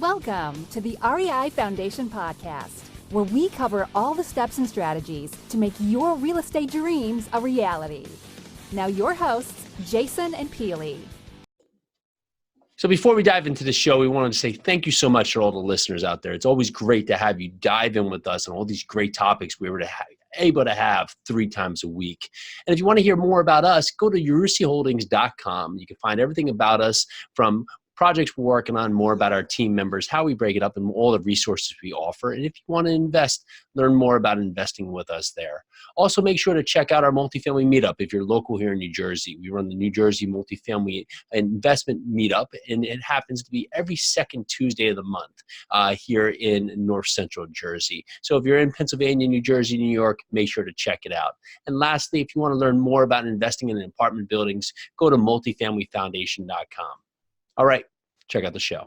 Welcome to the REI Foundation Podcast, where we cover all the steps and strategies to make your real estate dreams a reality. Now your hosts, Jason and Peely. So before we dive into the show, we wanted to say thank you so much to all the listeners out there. It's always great to have you dive in with us on all these great topics we were able to have 3 times a week. And if you want to hear more about us, go to yarusiholdings.com. You can find everything about us, from projects we're working on, more about our team members, how we break it up, and all the resources we offer. And if you want to invest, learn more about investing with us there. Also, make sure to check out our multifamily meetup if you're local here in New Jersey. We run the New Jersey Multifamily Investment Meetup, and it happens to be every second Tuesday of the month here in North Central Jersey. So if you're in Pennsylvania, New Jersey, New York, make sure to check it out. And lastly, if you want to learn more about investing in apartment buildings, go to multifamilyfoundation.com. All right, check out the show.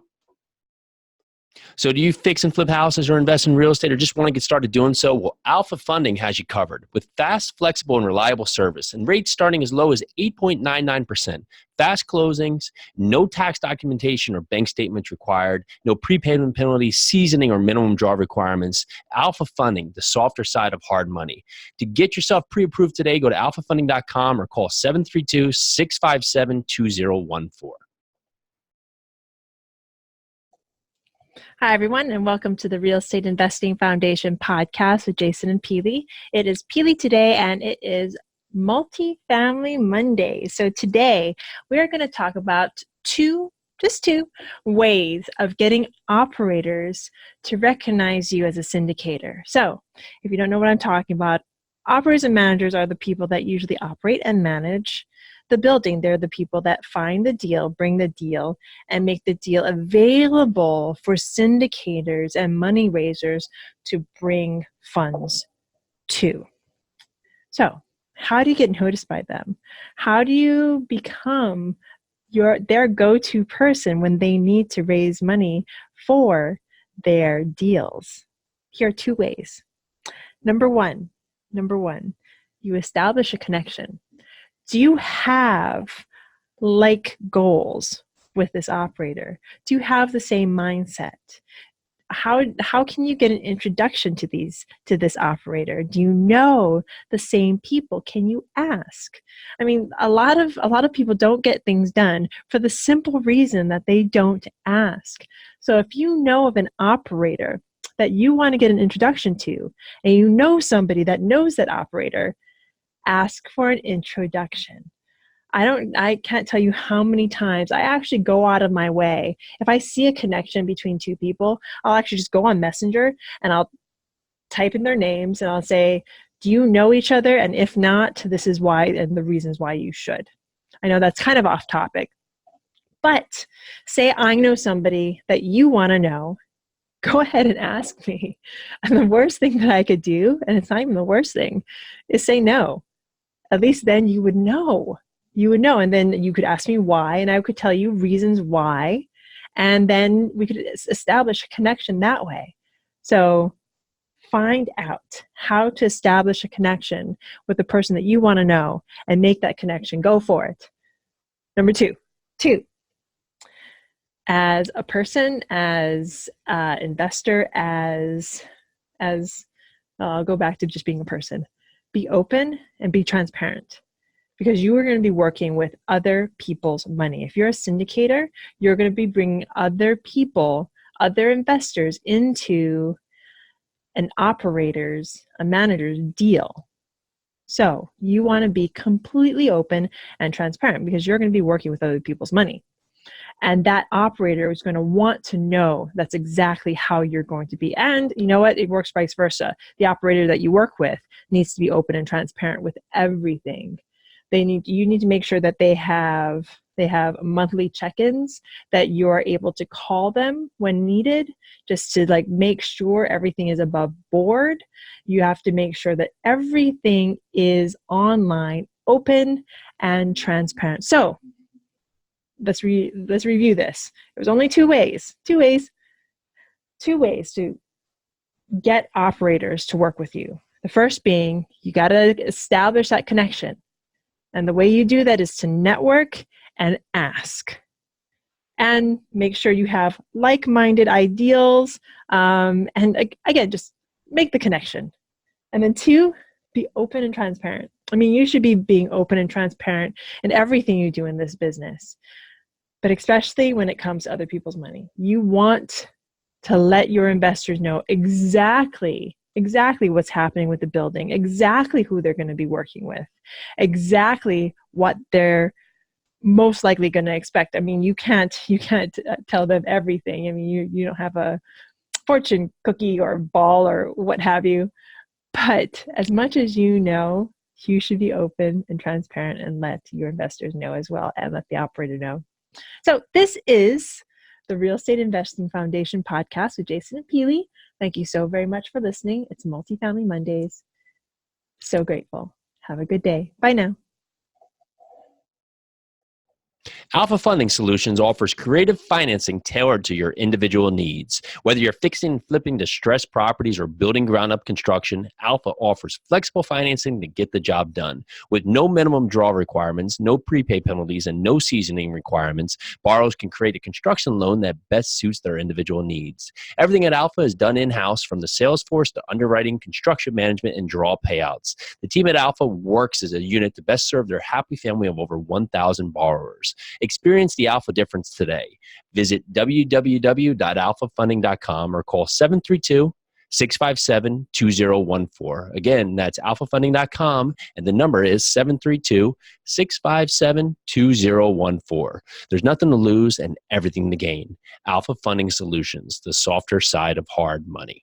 So do you fix and flip houses or invest in real estate, or just want to get started doing so? Well, Alpha Funding has you covered with fast, flexible, and reliable service, and rates starting as low as 8.99%. Fast closings, no tax documentation or bank statements required, no prepayment penalties, seasoning, or minimum draw requirements. Alpha Funding, the softer side of hard money. To get yourself pre-approved today, go to alphafunding.com or call 732-657-2014. Hi, everyone, and welcome to the Real Estate Investing Foundation podcast with Jason and Peely. It is Peely today, and it is Multifamily Monday. So today, we are going to talk about just two ways of getting operators to recognize you as a syndicator. So if you don't know what I'm talking about, operators and managers are the people that usually operate and manage the building. They're the people that find the deal, bring the deal, and make the deal available for syndicators and money raisers to bring funds to. So how do you get noticed by them? How do you become their go-to person when they need to raise money for their deals? Here are 2 ways. Number one, you establish a connection. Do you have like goals with this operator? Do you have the same mindset? How can you get an introduction to this operator? Do you know the same people? Can you ask? I mean, a lot of people don't get things done for the simple reason that they don't ask. So if you know of an operator that you want to get an introduction to, and you know somebody that knows that operator, ask for an introduction. I can't tell you how many times I actually go out of my way. If I see a connection between 2 people, I'll actually just go on Messenger and I'll type in their names and I'll say, do you know each other? And if not, this is why and the reasons why you should. I know that's kind of off topic, but say I know somebody that you want to know. Go ahead and ask me. And the worst thing that I could do, and it's not even the worst thing, is say no. At least then you would know. You would know. And then you could ask me why, and I could tell you reasons why. And then we could establish a connection that way. So find out how to establish a connection with the person that you want to know and make that connection. Go for it. Number two, as a person, as an investor, as I'll go back to just being a person. Be open and be transparent, because you are going to be working with other people's money. If you're a syndicator, you're going to be bringing other people, other investors into an operator's, a manager's deal. So you want to be completely open and transparent, because you're going to be working with other people's money. And that operator is going to want to know that's exactly how you're going to be. And you know what? It works vice versa. The operator that you work with needs to be open and transparent with everything. You need to make sure that they have monthly check-ins, that you're able to call them when needed, just to make sure everything is above board. You have to make sure that everything is online, open, and transparent. So let's review this. There's only 2 ways to get operators to work with you. The first being, you got to establish that connection. And the way you do that is to network and ask. and make sure you have like-minded ideals. And again, just make the connection. And then 2, be open and transparent. I mean, you should be being open and transparent in everything you do in this business, but especially when it comes to other people's money. You want to let your investors know exactly what's happening with the building, exactly who they're going to be working with, exactly what they're most likely going to expect. I mean, you can't tell them everything. I mean, you don't have a fortune cookie or ball or what have you. But as much as you know, you should be open and transparent and let your investors know as well, and let the operator know. So this is the Real Estate Investing Foundation podcast with Jason and Peely. Thank you so very much for listening. It's Multifamily Mondays. So grateful. Have a good day. Bye now. Alpha Funding Solutions offers creative financing tailored to your individual needs. Whether you're fixing and flipping distressed properties or building ground-up construction, Alpha offers flexible financing to get the job done. With no minimum draw requirements, no prepay penalties, and no seasoning requirements, borrowers can create a construction loan that best suits their individual needs. Everything at Alpha is done in-house, from the sales force to underwriting, construction management, and draw payouts. The team at Alpha works as a unit to best serve their happy family of over 1,000 borrowers. Experience the Alpha difference today. Visit www.alphafunding.com or call 732-657-2014. Again, that's alphafunding.com, and the number is 732-657-2014. There's nothing to lose and everything to gain. Alpha Funding Solutions, the softer side of hard money.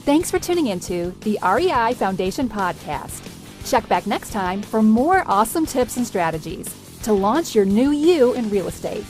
Thanks for tuning into the REI Foundation podcast. Check back next time for more awesome tips and strategies to launch your new you in real estate.